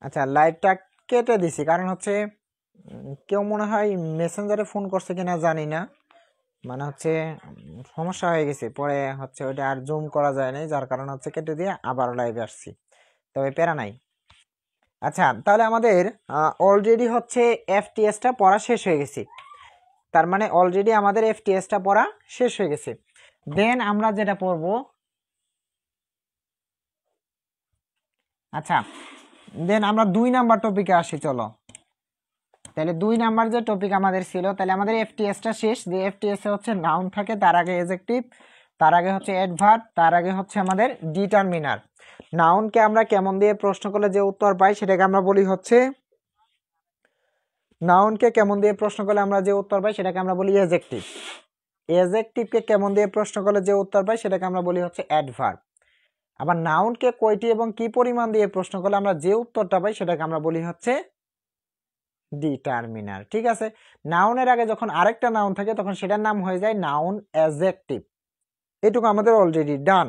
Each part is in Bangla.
আচ্ছা, লাইভটা কেটে দিছি কারণ হচ্ছে কেউ মনে হয় মেসেঞ্জারে ফোন করছে কিনা জানি না, মানে হচ্ছে সমস্যা হয়ে গেছে, পরে হচ্ছে ওইটা আর জুম করা যায় নাই, যার কারণে হচ্ছে কেটে দিয়ে আবার লাইভে আসছি, তবে প্যারা নাই। আচ্ছা, তাহলে আমাদের অলরেডি হচ্ছে এফটিএসটা পড়া শেষ হয়ে গেছে, তার মানে অলরেডি আমাদের এফটিএসটা পড়া শেষ হয়ে গেছে। দেন আমরা যেটা পড়বো, আচ্ছা দেন আমরা 2 নাম্বার টপিকে আসি। চলো তাহলে 2 নাম্বার যে টপিক আমাদের ছিল, তাহলে আমাদের এফটিএসটা শেষ। যে এফটিএস এ হচ্ছে নাউন থাকে, তার আগে এডজেক্টিভ, তার আগে হচ্ছে অ্যাডভার্ব, তার আগে হচ্ছে আমাদের ডিটারমিনার। নাউনকে আমরা কেমন দিয়ে প্রশ্ন করলে যে উত্তর পাই সেটাকে আমরা বলি হচ্ছে, নাউনকে কেমন দিয়ে প্রশ্ন করলে আমরা যে উত্তর পাই সেটাকে আমরা বলি এডজেক্টিভ। এডজেক্টিভকে কেমন দিয়ে প্রশ্ন করলে যে উত্তর পাই সেটাকে আমরা বলি হচ্ছে অ্যাডভার্ব। আবার নাউনকে কয়টি এবং কি পরিমাণ দিয়ে প্রশ্ন করলে আমরা যে উত্তরটা পাই সেটাকে আমরা বলি হচ্ছে ডিটারমিনার। ঠিক আছে, নাউনের আগে যখন আরেকটা নাউন থাকে তখন সেটার নাম হয়ে যায় নাউন অ্যাডজেক্টিভ। এটুকু আমাদের অলরেডি ডান।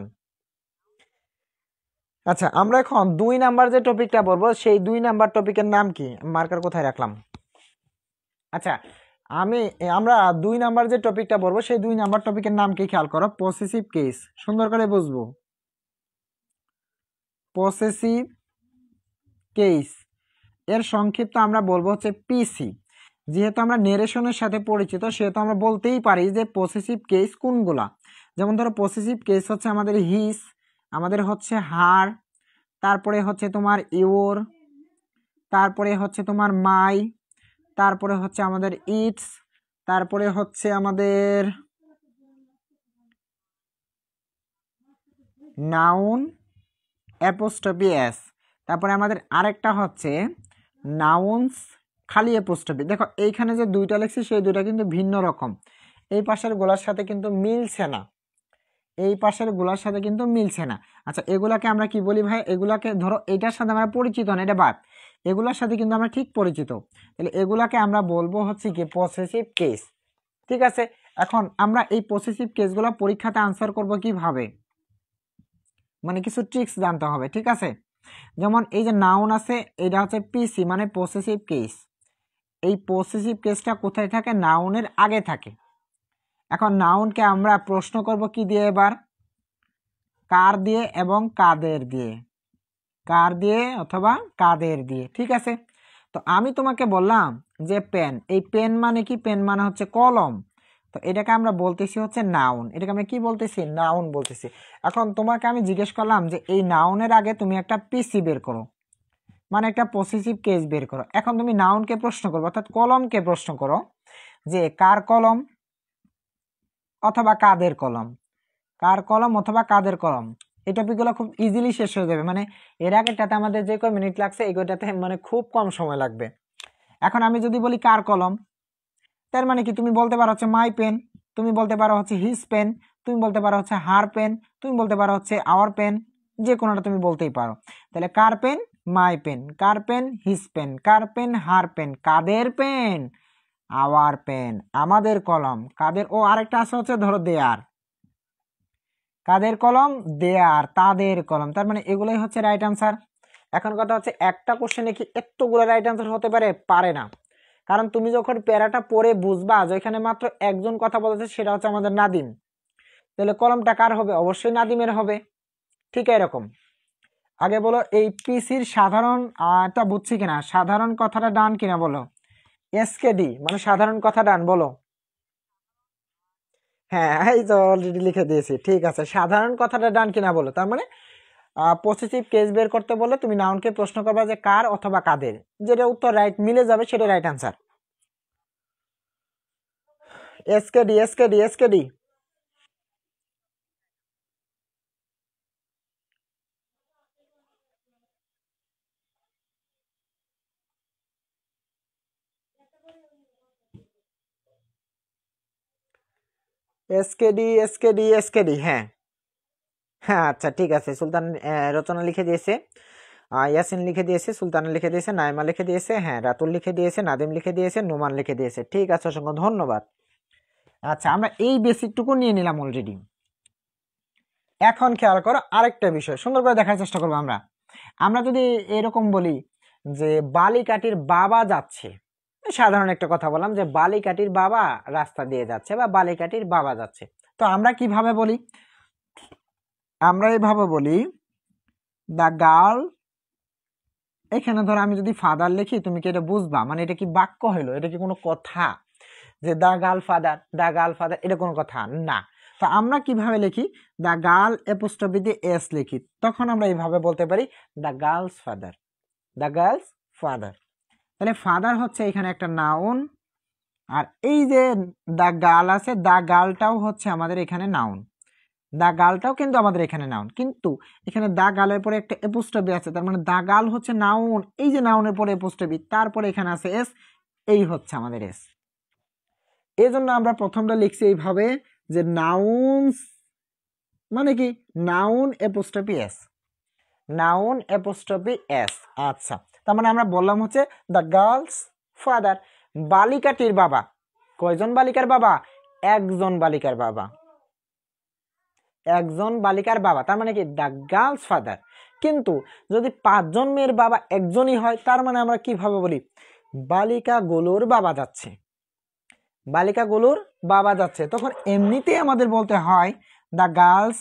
আচ্ছা, আমরা এখন 2 নাম্বার যে টপিকটা বলবো সেই 2 নাম্বার টপিকের নাম কি, মার্কার কোথায় রাখলাম? আচ্ছা, আমরা 2 নাম্বার যে টপিকটা বলবো সেই 2 নাম্বার টপিকের নাম কি খেয়াল করো, পসেসিভ কেস। সুন্দর করে বুঝবো, পসেসিভ কেস এর সংক্ষিপ্ত আমরা বলবো হচ্ছে পিসি। যেহেতু আমরা নেরেশনের সাথে পরিচিত সেহেতু আমরা বলতেই পারি যে পসেসিভ কেস কোনগুলা। যেমন ধরো পসেসিভ কেস হচ্ছে আমাদের হিস, আমাদের হচ্ছে হার, তারপরে হচ্ছে তোমার ইওর, তারপরে হচ্ছে তোমার মাই, তারপরে হচ্ছে আমাদের ইটস, তারপরে হচ্ছে আমাদের নাউন অ্যাপোস্ট্রফি এস, তারপরে আমাদের আরেকটা হচ্ছে নাউন্স খালি অ্যাপোস্ট্রফি। দেখো এইখানে যে দুইটা লিখছি সেই দুইটা কিন্তু ভিন্ন রকম, এই পাশের গোলার সাথে কিন্তু মিলছে না, এই পাশের গোলার সাথে কিন্তু মিলছে না। আচ্ছা, এগুলাকে আমরা কি বলি ভাই? এগুলাকে ধরো এটার সাথে আমরা পরিচিত না, এটা বাদ, এগুলার সাথে কিন্তু আমরা ঠিক পরিচিত, তাহলে এগুলাকে আমরা বলবো হচ্ছে কি পসেসিভ কেস। ঠিক আছে, এখন আমরা এই পসেসিভ কেসগুলো পরীক্ষাতে আনসার করব কিভাবে, মানে কিছু ট্রিক্স জানতে হবে। ঠিক আছে, যেমন এই যে নাউন আছে, এটা হচ্ছে পিসি মানে পসেসিভ কেস। এই পসেসিভ কেসটা কোথায় থাকে? নাউনের আগে থাকে। এখন নাউনকে আমরা প্রশ্ন করব কি দিয়ে? এবার কার দিয়ে এবং কাদের দিয়ে, কার দিয়ে অথবা কাদের দিয়ে। ঠিক আছে, তো আমি তোমাকে বললাম যে পেন, এই পেন মানে কি? পেন মানে হচ্ছে কলম, তো এটাকে আমরা বলতেছি হচ্ছে নাউন, এটাকে আমরা কি বলতেছি? নাউন বলতেছি। এখন তোমাকে আমি জিজ্ঞেস করলাম যে এই নাউনের আগে তুমি একটা পিসি বের করো, মানে একটা পসেসিভ কেস বের করো। এখন তুমি নাউনকে প্রশ্ন করো অর্থাৎ কলমকে প্রশ্ন করো যে কার কলম অথবা কাদের কলম, কার কলম অথবা কাদের কলম। এই টপিকগুলো খুব ইজিলি শেষ হয়ে যাবে, মানে এর আগেটাতে আমাদের যে কয় মিনিট লাগছে এই কয়টাতে মানে খুব কম সময় লাগবে। এখন আমি যদি বলি কার কলম, তার মানে কি? তুমি বলতে পারো হচ্ছে মাই পেন, তুমি বলতে পারো হচ্ছে হিজ পেন, তুমি বলতে পারো হচ্ছে হার পেন, তুমি বলতে পারো হচ্ছে আওয়ার পেন, যে কোনোটা তুমি বলতেই পারো। তাহলে কার পেন? My pen. কার পেন? His pen. কার পেন? Her pen. কাদের পেন? আওয়ার পেন, আমাদের কলম। কাদের? ও আরেকটা আছে হচ্ছে ধরো দেয়ার, কাদের কলম? দেয়ার, তাদের কলম। তার মানে এগুলোই হচ্ছে রাইট আনসার। এখন কথা হচ্ছে একটা কোশ্চেনে কি এতগুলো রাইট আনসার হতে পারে? পারে না, কারণ তুমি যখন প্যারাটা পড়ে বুঝবা যে এখানে মাত্র একজন কথা বলেছে, সেটা হচ্ছে আমাদের নাদিম, তাহলে কলমটা কার হবে? অবশ্যই নাদিমের হবে। ঠিক এরকম আগে বলো এই পিসির সাধারণ টা বুঝছি কিনা, সাধারণ কথাটা ডান কিনা বলো। এসকেডি মানে সাধারণ কথা ডান বলো। হ্যাঁ, এই তো অলরেডি লিখে দিয়েছি। ঠিক আছে, সাধারণ কথাটা ডান কিনা বলো। তার মানে পজিটিভ কেস বের করতে বলে তুমি নাউনকে প্রশ্ন করবা যে কার অথবা কাদের, যেটা উত্তর রাইট মিলে যাবে সেটা right answer. SKD SKD SKD SKD SKD SKD হ্যাঁ হ্যাঁ, আচ্ছা ঠিক আছে। সুলতান রচনা লিখে দিয়েছে, ইয়াসিন লিখে দিয়েছে, সুলতান লিখে দিয়েছে, নাইমা লিখে দিয়েছে, হ্যাঁ রাতুল লিখে দিয়েছে, নাদিম লিখে দিয়েছে, নোমান লিখে দিয়েছে। ঠিক আছে, অসংখ্য ধন্যবাদ। আচ্ছা, আমরা এই বেসিকটুকু নিয়ে নিলাম অলরেডি। এখন খেয়াল করো আরেকটা বিষয়, সুন্দর করে দেখার চেষ্টা করবো আমরা। আমরা যদি এরকম বলি যে বালিকাটির বাবা যাচ্ছে, সাধারণ একটা কথা বললাম যে বালিকাটির বাবা রাস্তা দিয়ে যাচ্ছে বা বালিকাটির বাবা যাচ্ছে। তো আমরা কিভাবে বলি, আমরা এইভাবে বলি দ্য গার্ল, এখানে ধরো আমি যদি ফাদার লিখি তুমি কি এটা বুঝবা, মানে এটা কি বাক্য হইলো, এটা কি কোনো কথা যে the girl father, the girl father, এটা কোনো কথা না। তো আমরা কিভাবে লিখি, দ্য গার্ল অ্যাপোস্ট্রফি দিয়ে এস লিখি, তখন আমরা এইভাবে বলতে পারি the girls father, the girls father. তাহলে ফাদার হচ্ছে এখানে একটা নাউন, আর এই যে দ্য গার্ল আছে, দ্য গার্লটাও হচ্ছে আমাদের এখানে নাউন, দা গার্লটাও কিন্তু আমাদের এখানে নাউন, কিন্তু এখানে দা গার্লের পরে একটা অ্যাপোস্ট্রফি আছে, তার মানে দা গার্ল হচ্ছে নাউন, এই যে নাউনের পরে অ্যাপোস্ট্রফি, তারপরে এখানে আছে এস, এই হচ্ছে আমাদের এস। এই জন্য আমরা প্রথমটা লিখছি এইভাবে যে নাউন্স মানে কি, noun apostrophe S, noun apostrophe S. আচ্ছা, তার মানে আমরা বললাম হচ্ছে দ্য গার্লস ফাদার, বালিকাটির বাবা, কয়জন বালিকার বাবা, একজন বালিকার বাবা, একজন বালিকার বাবা, তার মানে কি দ্য গার্লস ফাদার। কিন্তু যদি 5 জন মেয়ের বাবা একজনই হয়, তার মানে আমরা কিভাবে বলি, বালিকাগুলোর বাবা যাচ্ছে, বালিকাগুলোর বাবা যাচ্ছে, তখন এমনিতেই আমাদের বলতে হয় the girls,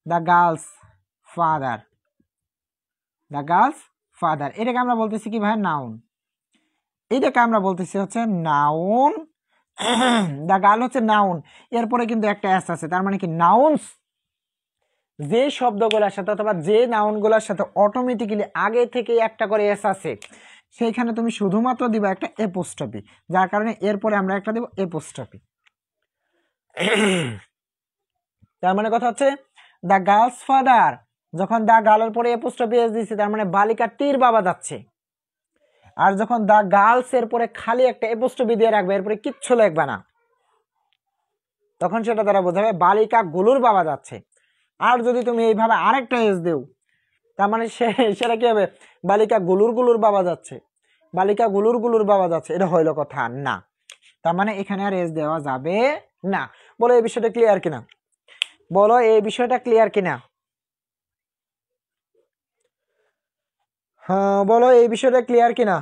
the girls father, the girls father. এটাকে আমরা বলতেছি কি ভাই, নাউন, এটাকে আমরা বলতেছি হচ্ছে নাউন। দা গার্ল হচ্ছে নাউন, এরপরে কিন্তু একটা এস আছে, তার মানে কি নাউন্স, যে শব্দগুলোর সাথে অথবা যে নাউনগুলোর সাথে অটোমেটিক্যালি আগে থেকে একটা করে এস আছে, সেইখানে তুমি শুধুমাত্র দিবা একটা অ্যাপোস্ট্রফি, যার কারণে এরপরে আমরা একটা দেব অ্যাপোস্ট্রফি। তার মানে কথা হচ্ছে দা গার্লস ফাদার, যখন দা গার্লের পরে অ্যাপোস্ট্রফি এস দিয়েছে, তার মানে বালিকাটির বাবা যাচ্ছে। আর যখন দা গার্লস এর পরে খালি একটা অ্যাপোস্ট্রফি দিয়ে রাখবে, এরপরে কিচ্ছু লিখবে না, তখন সেটা দ্বারা বোঝাবে বালিকা গুলোর বাবা যাচ্ছে। আর যদি তুমি এইভাবে আরেকটা এস দেও, তার মানে সেটা কি হবে, বালিকা গুলুর বাবা যাচ্ছে, বালিকা গুলুর বাবা যাচ্ছে, এটা হইলো কথা না। তার মানে এখানে আর এস দেওয়া যাবে না। বলো এই বিষয়টা ক্লিয়ার কিনা, বলো এই বিষয়টা ক্লিয়ার কিনা, হ্যাঁ বলো এই বিষয়টা ক্লিয়ার কিনা।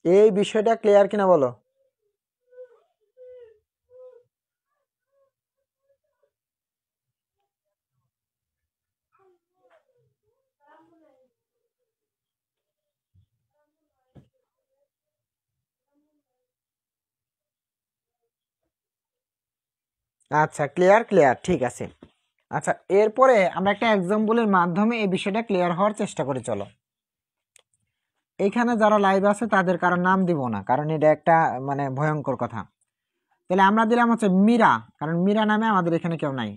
এই বিষয়টা ক্লিয়ার কিনা বলো। আচ্ছা ক্লিয়ার, ক্লিয়ার, ঠিক আছে। আচ্ছা, এরপরে আমরা একটা এক্সাম্পলের মাধ্যমে এই বিষয়টা ক্লিয়ার হওয়ার চেষ্টা করি। চলো, এখানে যারা লাইভ আছে তাদের কারো নাম দিব না, কারণ এটা একটা মানে ভয়ঙ্কর কথা। তাহলে আমরা দিলাম হচ্ছে মীরা, কারণ মীরা নামে আমাদের এখানে কেউ নাই।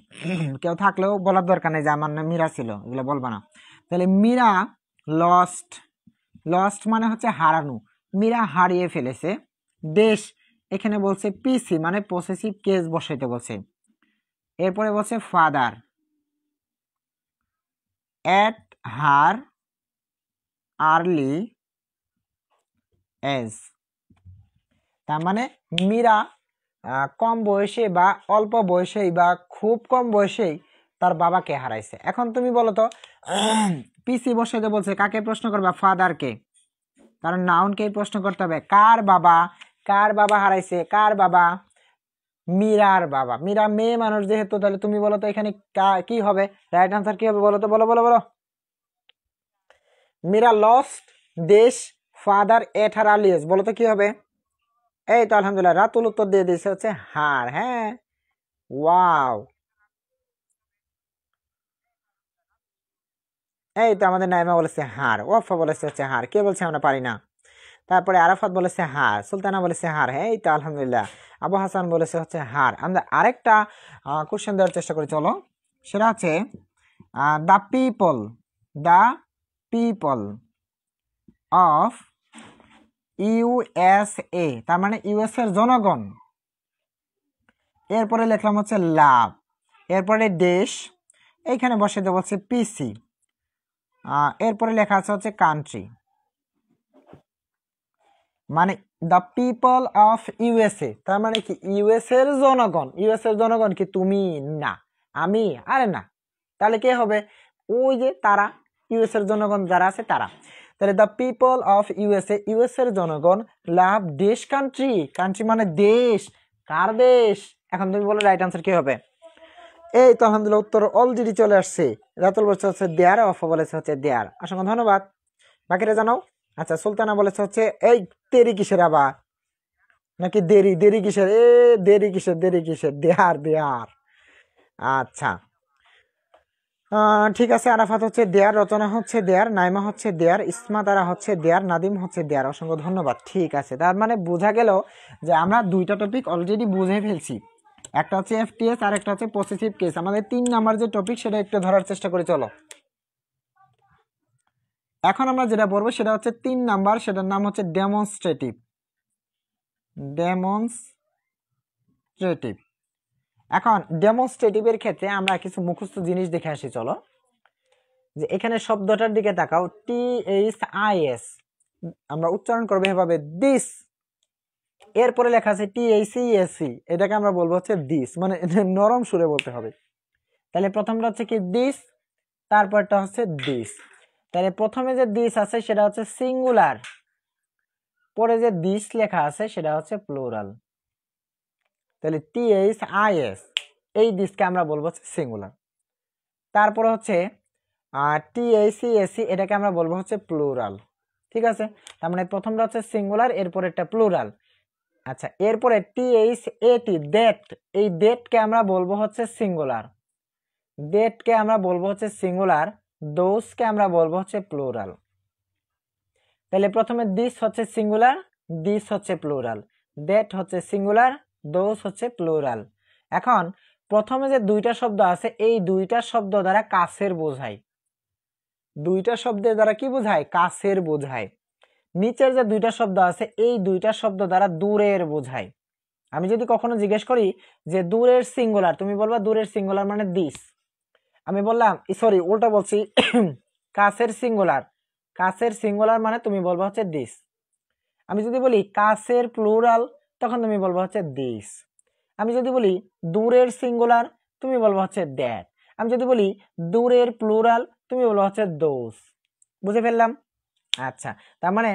কেউ থাকলেও বলার দরকার নেই যে আমার নাম মীরা ছিল, এগুলো বলবা না। তাহলে মীরা লস্ট, লস্ট মানে হচ্ছে হারানো, মীরা হারিয়ে ফেলেছে। দেশ, এখানে বলছে পিসি মানে পসেসিভ কেস বসাইতে বলছে। এরপরে বলছে ফাদার, এট হার আর্লি এজ, তার মানে মীরা কম বয়সে বা অল্প বয়সেই বা খুব কম বয়সেই তার বাবাকে হারাইছে। এখন তুমি বলো তো, পিসি বসাইতে বলছে, কাকে প্রশ্ন করবা, ফাদারকে, কারণ নাউনকেই প্রশ্ন করতে হবে। কার বাবা, কার বাবা হারাইছে, কার বাবা, মীরার বাবা। মীরা মেয়ে মানুষ যেহেতু, তাহলে তুমি বলো তো এখানে কি হবে, রাইট আনসার কি হবে বলো তো, বলো বলো বলো। মীরা লস্ট দেশ ফাদার এট হার আর্লি এজ, বলো তো কি হবে। এই তো আলহামদুলিল্লাহ, রাতুল উত্তর দিয়ে দিয়েছে হচ্ছে হার। হ্যাঁ, ওয়াও, এই তো আমাদের নাইমা বলেছে হার, ওয়াফা বলেছে হচ্ছে হার, কে বলছে আমরা পারি না। তারপরে আরাফাত বলেছে হার, সুলতানা বলেছে হার। হ্যাঁ, এই তো আলহামদুলিল্লাহ, আবু হাসান বলেছে হচ্ছে হার। আমরা আরেকটা কোশ্চেন দেওয়ার চেষ্টা করি, চলো। সেটা হচ্ছে the people, the people of USA, তার মানে ইউএস এর জনগণ। এরপরে লিখলাম হচ্ছে লাভ, এরপরে দেশ, এইখানে বসে দেবো হচ্ছে পিসি। এরপরে লেখা আছে হচ্ছে কান্ট্রি, মানে দ্য পিপল অফ ইউএসএ, তার মানে কি ইউএসএ এর জনগণ। ইউএসএ এর জনগণ কি তুমি? না, আমি? আরে না, তাহলে কে হবে? ওই যে তারা, ইউএসএ এর জনগণ যারা আছে তারা। তাহলে the people of USA, USA এর জনগণ লাভ দেশ কান্ট্রি, কান্ট্রি মানে দেশ, কার দেশ? এখন তুমি বলো রাইট আনসার কি হবে? এই তো আলহামদুলিল্লাহ উত্তর অলরেডি চলে আসছে। রাতুল বলছে হচ্ছে দেয়ার, অফ বলেছে হচ্ছে দেয়ার। অসংখ্য ধন্যবাদ। বাকিরা জানাও। আচ্ছা, সুলতানা বলেছে হচ্ছে এই দেরি কিসের আবার, নাকি দেরি? দেরি কিসের? দেরি কিসের? দেরি কিসের? দেয়ার, দেয়ার। আচ্ছা, ঠিক আছে। আরাফাত হচ্ছে দেয়ার, রচনা হচ্ছে দেয়ার, নাইমা হচ্ছে দেয়ার, ইসমা তারা হচ্ছে দেয়ার, নাদিম হচ্ছে দেয়ার। অসংখ্য ধন্যবাদ। ঠিক আছে, তার মানে বোঝা গেল যে আমরা দুইটা টপিক অলরেডি বুঝে ফেলছি। একটা হচ্ছে এফটিএস আর একটা হচ্ছে পসেসিভ কেস। আমাদের 3 নাম্বার যে টপিক সেটা একটু ধরার চেষ্টা করি। চলো, এখন আমরা যেটা পড়বো সেটা হচ্ছে 3 নাম্বার, সেটার নাম হচ্ছে ডেমনস্ট্রেটিভ। ডেমনস্ট্রেটিভ। এখন ডেমনস্ট্রেটিভের ক্ষেত্রে আমরা কিছু মুখস্থ জিনিস দেখে আসি। চলো, যে এখানে শব্দটার দিকে তাকাও, THIS, আমরা উচ্চারণ করবো এভাবে দিস। এরপরে লেখা আছে THESE, এটাকে আমরা বলবো হচ্ছে দিস, মানে নরম সুরে বলতে হবে। তাহলে প্রথমটা হচ্ছে কি দিস, তারপরটা হচ্ছে দিস। তাহলে প্রথমে যে দিস আছে সেটা হচ্ছে সিঙ্গুলার, পরে যে দিস লেখা আছে সেটা হচ্ছে প্লুরাল। তাহলে THIS, এই দিসকে আমরা বলবো হচ্ছে সিঙ্গুলার। তারপর হচ্ছে THESE, এটাকে আমরা বলবো হচ্ছে প্লুরাল। ঠিক আছে, তার মানে প্রথমটা হচ্ছে সিঙ্গুলার, এরপর একটা প্লুরাল। আচ্ছা, এরপরে THAT, দ্যাট, এই দ্যাটকে আমরা বলবো হচ্ছে সিঙ্গুলার। দ্যাটকে আমরা বলবো হচ্ছে সিঙ্গুলার, দোজকে আমরা বলবো হচ্ছে প্লুরাল। তাহলে প্রথমে দিস হচ্ছে সিঙ্গুলার, দিস হচ্ছে প্লুরাল, দ্যাট হচ্ছে সিঙ্গুলার, দোজ হচ্ছে প্লুরাল। এখন প্রথমে যে দুইটা শব্দ আছে, এই দুইটা শব্দ দ্বারা কাছের বোঝায়। দুইটা শব্দের দ্বারা কি বোঝায়? কাছের বোঝায়। নিচের যে দুইটা শব্দ আছে, এই দুইটা শব্দ দ্বারা দূরের বোঝায়। আমি যদি কখনো জিজ্ঞেস করি যে দূরের সিঙ্গুলার, তুমি বলবা দূরের সিঙ্গুলার মানে দিস। আমি বললাম, সরি উল্টা বলছি, কাছের সিঙ্গুলার, কাছের সিঙ্গুলার মানে তুমি বলবা হচ্ছে দিস। আমি যদি বলি কাছের প্লুরাল, তখন তুমি বলবা হচ্ছে দিস। আমি যদি বলি দূরের সিঙ্গুলার, তুমি বলবা হচ্ছে দ্যাট। আমি যদি বলি দূরের প্লুরাল, তুমি বলবা হচ্ছে দোজ। বুঝে ফেললাম? আচ্ছা, তার মানে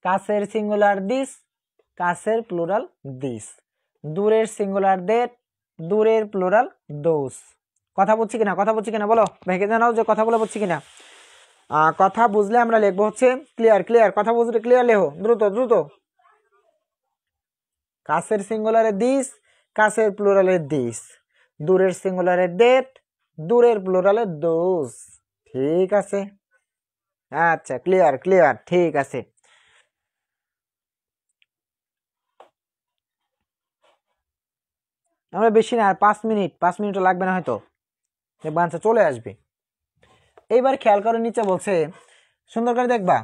কাছের সিঙ্গুলার দিস, কাছের প্লুরাল দিস, দূরের সিঙ্গুলার দ্যাট, দূরের প্লুরাল দোজ। কথা বুঝছি কিনা? কথা বুঝছি কিনা বলো, ভেঙে জানাও যে কথা বলে বুঝছি কিনা। কথা বুঝলে আমরা লিখবো হচ্ছে ক্লিয়ার, ক্লিয়ার। কথা বুঝলে ক্লিয়ার লেখো, দ্রুত দ্রুত। কাছের সিঙ্গুলারে দিস, কাছের প্লুরালে দিস, দূরের সিঙ্গুলারে দ্যাট, দূরের প্লুরালে দোজ। ঠিক আছে, আচ্ছা, ক্লিয়ার ক্লিয়ার, ঠিক আছে। আমরা বেশি না, আর 5 মিনিট, 5 মিনিটও লাগবে না হয়তো, বাঞ্চা চলে আসবে। এইবার খেয়াল করে নিচে বলছে, সুন্দর করে দেখবা,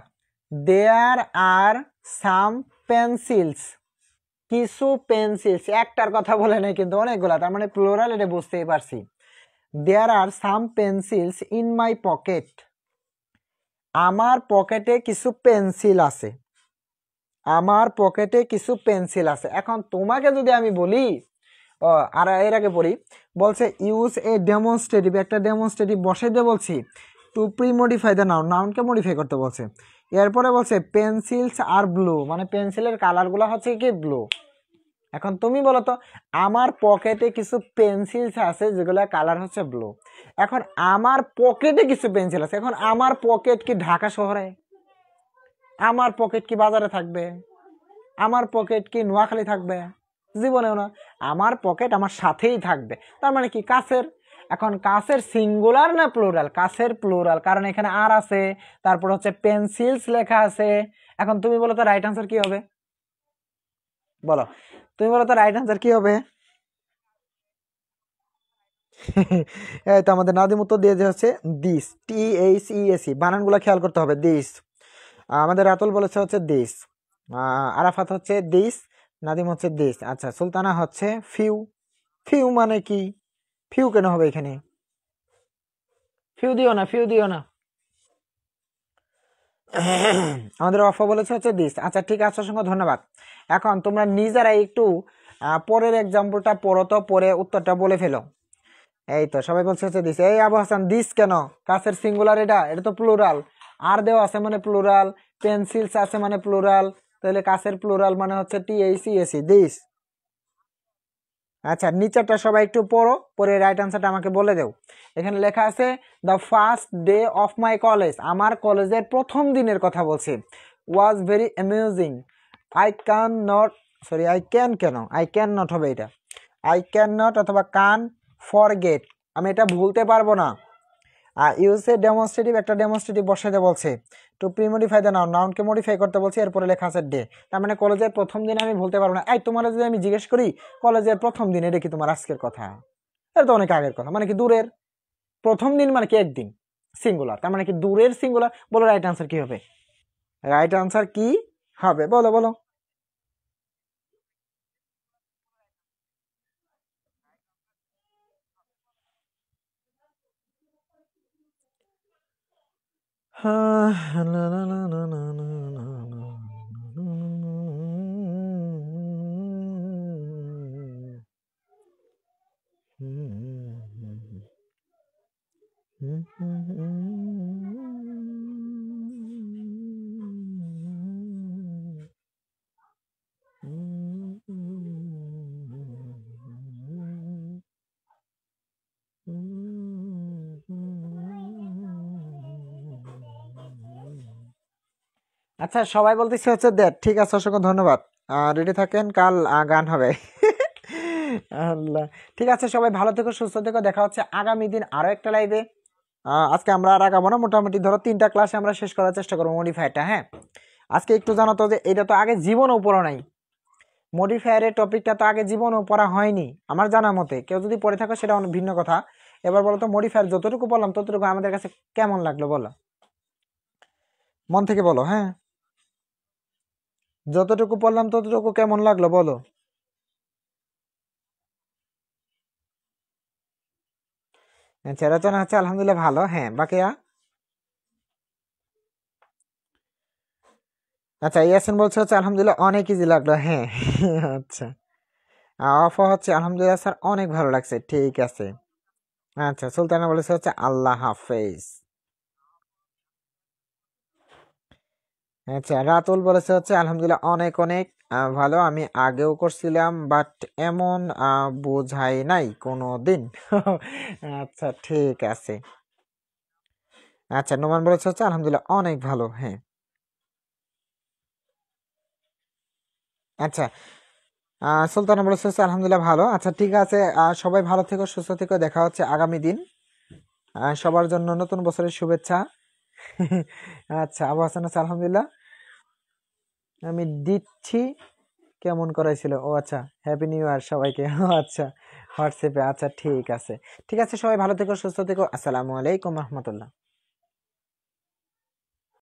দেয়ার আর সাম পেন্সিলস, কিছু পেন্সিলস, একটার কথা বলে নাই কিন্তু অনেকগুলা, তার মানে প্লুরাল, এটা বুঝতেই পারছি। দেয়ার আর সাম পেন্সিলস ইন মাই পকেট, আমার পকেটে কিছু পেন্সিল আছে, আমার পকেটে কিছু পেন্সিল আছে। এখন তোমাকে যদি আমি বলি, আর এর আগে পড়ি, বলছে ইউজ এ ডেমনস্ট্রেটিভ, একটা ডেমনস্ট্রেটিভ বসে দিয়ে বলছি to pre modify the noun, নাউনকে মডিফাই করতে বলছে। এরপরে বলছে পেন্সিলস আর ব্লু, মানে পেন্সিলের কালারগুলো হচ্ছে কি ব্লু। এখন তুমি বলো তো, আমার পকেটে কিছু পেন্সিলস আছে যেগুলো কালার হচ্ছে ব্লু। এখন আমার পকেটে কিছু পেন্সিল আছে, এখন আমার পকেট কি ঢাকা শহরে? আমার পকেট কি বাজারে থাকবে? আমার পকেট কি নোয়াখালী থাকবে? জীবনেও না। আমার পকেট আমার সাথেই থাকবে, তার মানে কি কাছের। এখন কাছের সিঙ্গুলার না প্লুরাল? কাছের প্লুরাল, কারণ এখানে আর আছে, তারপর হচ্ছে পেন্সিলস লেখা আছে। এখন তুমি বলো তো রাইট আনসার কি হবে? বলো, তুমি বলো তো রাইট আনসার কি হবে? এই তো আমাদের নাদিম উত্তর দিয়ে যে হচ্ছে দিস, THESE, বানানগুলো খেয়াল করতে হবে, দিস। আমাদের রাতুল বলেছে হচ্ছে দিস, আরাফাত হচ্ছে দিস, নাদিম হচ্ছে দিস। আচ্ছা, সুলতানা হচ্ছে ফিউ। ফিউ মানে কি? ফিউ কেন হবে এখানে? ফিউ দিও না, ফিউ দিও না। আমাদের অফা বলেছে হচ্ছে দিস। আচ্ছা ঠিক আছে, অসংখ্য ধন্যবাদ। এখন তোমরা নিজেরাই একটু পরের এক্সাম্পলটা পড়ো তো, পরে উত্তরটা বলে ফেলো। এই তো সবাই বলছে হচ্ছে দিস। এই আবু হাসান, দিস কেন? কাছের সিঙ্গুলার, এটা এটা তো প্লুরাল। আর দেওয়া আছে মানে প্লুরাল, পেন্সিলস আছে মানে প্লুরাল, তাহলে কাছের প্লুরাল মানে হচ্ছে THESE, দিস। আচ্ছা নিচেরটা সবাই একটু পড়ো, পরে রাইট আনসারটা আমাকে বলে দেও। এখানে লেখা আছে the first day of my college, আমার কলেজের প্রথম দিনের কথা বলছে। Was very amusing. I can not, sorry I can, কেন আই ক্যান নট হবে এটা, আই ক্যান নট অথবা কান ফরগেট, আমি এটা ভুলতে পারবো না। আর ইউজে ডেমনস্ট্রেটিভ, একটা ডেমনস্ট্রেটিভ বসাতে বলছে। টু প্রিমডিফাই দ্য নাউন, নাউনকে মডিফাই করতে বলছে, এরপরে লেখা আছে ডে। তার মানে কলেজের প্রথম দিন আমি ভুলতে পারবো না। এই তোমার যদি আমি জিজ্ঞেস করি কলেজের প্রথম দিন, এটা কি তোমার আজকের কথা? এটা তো অনেক আগের কথা, মানে কি দূরের। প্রথম দিন মানে কি একদিন, সিঙ্গুলার, তার মানে কি দূরের সিঙ্গুলার। বলো রাইট আনসার কি হবে? রাইট আনসার কি হবে বলো বলো। আচ্ছা সবাই বলতেছে হচ্ছে দ্যাট। ঠিক আছে, অসংখ্য ধন্যবাদ। রেডি থাকেন, কাল গান হবে। আল্লাহ, ঠিক আছে সবাই ভালো থেকো, সুস্থ থেকো, দেখা হচ্ছে আগামী দিন আরো একটা লাইভে। আজকে আমরা আর আগাবো না, মোটামুটি ধরো 3টা ক্লাসে আমরা শেষ করার চেষ্টা করবো মডিফায়ারটা। হ্যাঁ আজকে একটু জানো তো যে এটা তো আগে জীবনেও পড়া নাই, মডিফায়ারের টপিকটা তো আগে জীবনেও পড়া হয়নি আমার জানা মতে। কেউ যদি পড়ে থাকো সেটা অনেক ভিন্ন কথা। এবার বলো তো মডিফায়ার যতটুকু বললাম ততটুকু আমাদের কাছে কেমন লাগলো বলো, মন থেকে বলো। হ্যাঁ যতটুকু পড়লাম ততটুকু কেমন লাগলো বলো। আচ্ছা রচনা হচ্ছে আলহামদুলিল্লাহ ভালো। হ্যাঁ বাকিরা? আচ্ছা ইয়াসিন বলছে হচ্ছে আলহামদুলিল্লাহ অনেক ইজি লাগলো। হ্যাঁ আচ্ছা। অফা হচ্ছে আলহামদুলিল্লাহ স্যার অনেক ভালো লাগছে। ঠিক আছে। আচ্ছা সুলতানা বলেছে হচ্ছে আল্লাহ হাফেজ। আচ্ছা রাতুল বলেছে হচ্ছে আলহামদুলিল্লাহ অনেক অনেক ভালো, আমি আগেও করছিলাম বাট এমন বোঝাই নাই কোনো দিন। আচ্ছা ঠিক আছে। আচ্ছা নোমান বলেছে হচ্ছে আলহামদুলিল্লাহ অনেক ভালো। হ্যাঁ আচ্ছা সুলতানা বলেছে হচ্ছে আলহামদুলিল্লাহ ভালো। আচ্ছা ঠিক আছে, সবাই ভালো থেকো, সুস্থ থেকো, দেখা হচ্ছে আগামী দিন। সবার জন্য নতুন বছরের শুভেচ্ছা। আচ্ছা আবু হাসান আছে আলহামদুলিল্লাহ আমি দিচ্ছি, কেমন করাইছিল? ও আচ্ছা, হ্যাপি নিউ ইয়ার সবাইকে। ও আচ্ছা হোয়াটসঅ্যাপে। আচ্ছা ঠিক আছে, ঠিক আছে সবাই ভালো থেকো, সুস্থ থেকো, আসসালামু আলাইকুম রহমতুল্লাহ।